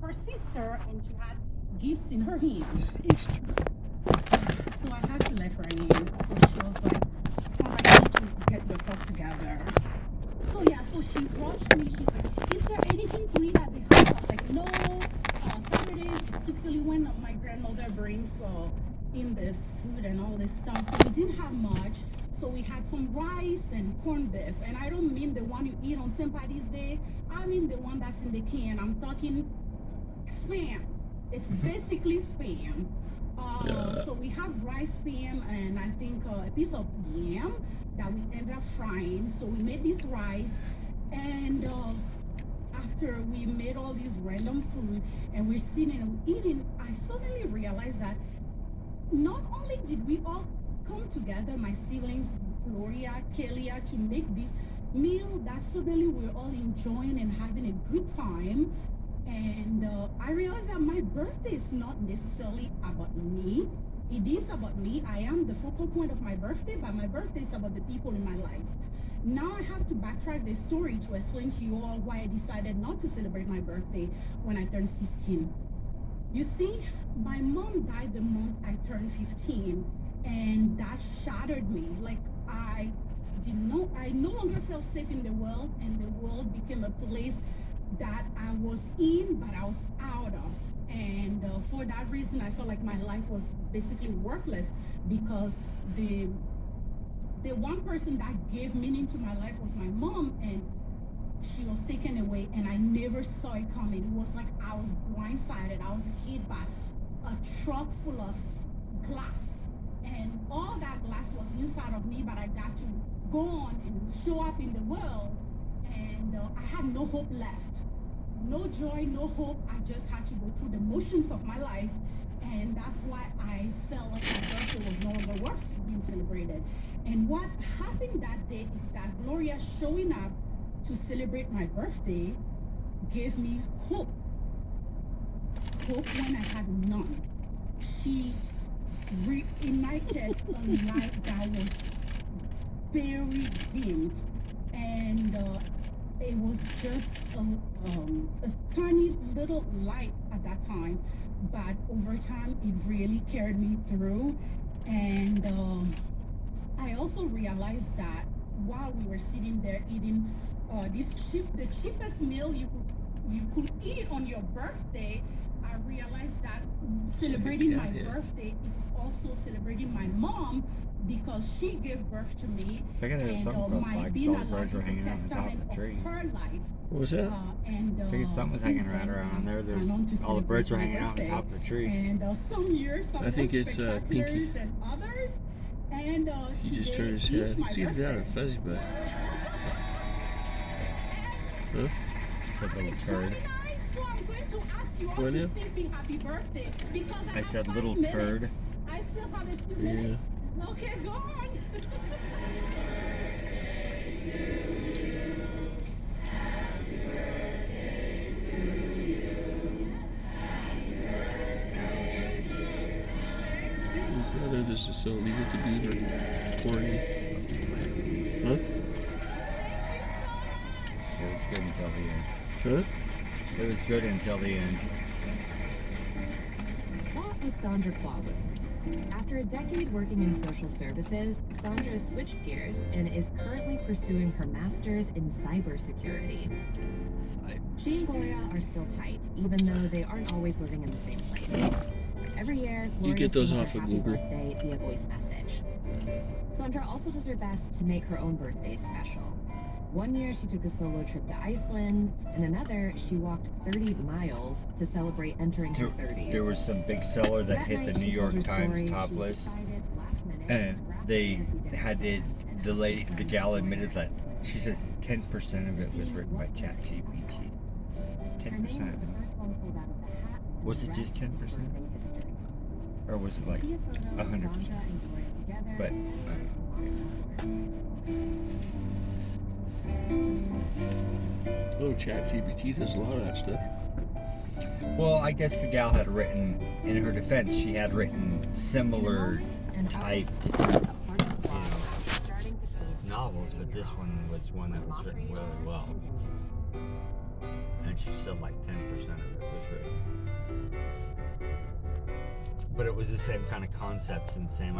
her sister, and she had gifts in her hand. So I had to let her in. So she was like, Sara, you need to get yourself together. So yeah, so she rushed me. She's like, is there anything to eat at the house? I was like, no. Saturdays is typically when my grandmother brings in this food and all this stuff. So we didn't have much. So we had some rice and corned beef. And I don't mean the one you eat on St. Patty's Day. I mean the one that's in the can. I'm talking spam. It's basically spam. So we have rice spam and I think a piece of yam that we ended up frying. So we made this rice, and after we made all these random food and we're sitting and eating, I suddenly realized that not only did we all come together, my siblings, Gloria, Kelia, to make this meal that suddenly we're all enjoying and having a good time. And I realized that my birthday is not necessarily about me. It is about me. I am the focal point of my birthday, but my birthday is about the people in my life. Now I have to backtrack the story to explain to you all why I decided not to celebrate my birthday when I turned 16. You see, my mom died the month I turned 15, and that shattered me. Like I no longer felt safe in the world, and the world became a place that I was in, but I was out of. And for that reason, I felt like my life was basically worthless, because the one person that gave meaning to my life was my mom, and she was taken away, and I never saw it coming. It was like I was blindsided. I was hit by a truck full of glass, and all that glass was inside of me, but I got to go on and show up in the world, and I had no hope left. No joy, no hope. I just had to go through the motions of my life, and that's why I felt like my birthday was no longer worth being celebrated. And what happened that day is that Gloria showing up to celebrate my birthday gave me hope. Hope when I had none. She reignited a light that was very dimmed, and it was just a tiny little light at that time, but over time it really carried me through. And I also realized that while we were sitting there eating the cheapest meal you could eat on your birthday, I realized that celebrating my birthday is also celebrating my mom, because she gave birth to me, and my being alive is a testament of her life. What was that? And I figured something was hanging right around there. There's all the birds were hanging out on top of the tree. And some years are more spectacular than others. And He just turned his head. It's either that or fuzzy butt. Huh? It's a little turd. So I'm going to ask you all to sing me happy birthday, because I said have little 5 minutes. turd. I still have a few minutes. Okay, go on. Brother, this is so leave it to Beaver. Corny. Huh? It was good until the end. Huh? It was good until the end. That was Sandra Qualu. After a decade working in social services, Sandra switched gears and is currently pursuing her master's in cybersecurity. She and Gloria are still tight, even though they aren't always living in the same place. Every year, Gloria sings her happy birthday via voice message. Sandra also does her best to make her own birthdays special. One year, she took a solo trip to Iceland, and another, she walked 30 miles to celebrate entering her 30s. There was some big seller that hit the New York Times top list, and they had it, the gal admitted that she says 10% of it was written by ChatGPT. 10%. Was it just 10%? Or was it like 100%? But Oh, ChatGPT does a lot of that stuff. well, I guess the gal had written, in her defense, she had written similar typed novels, but this one was one that was written really well. And she said like 10% of it was written but it was the same kind of concepts and same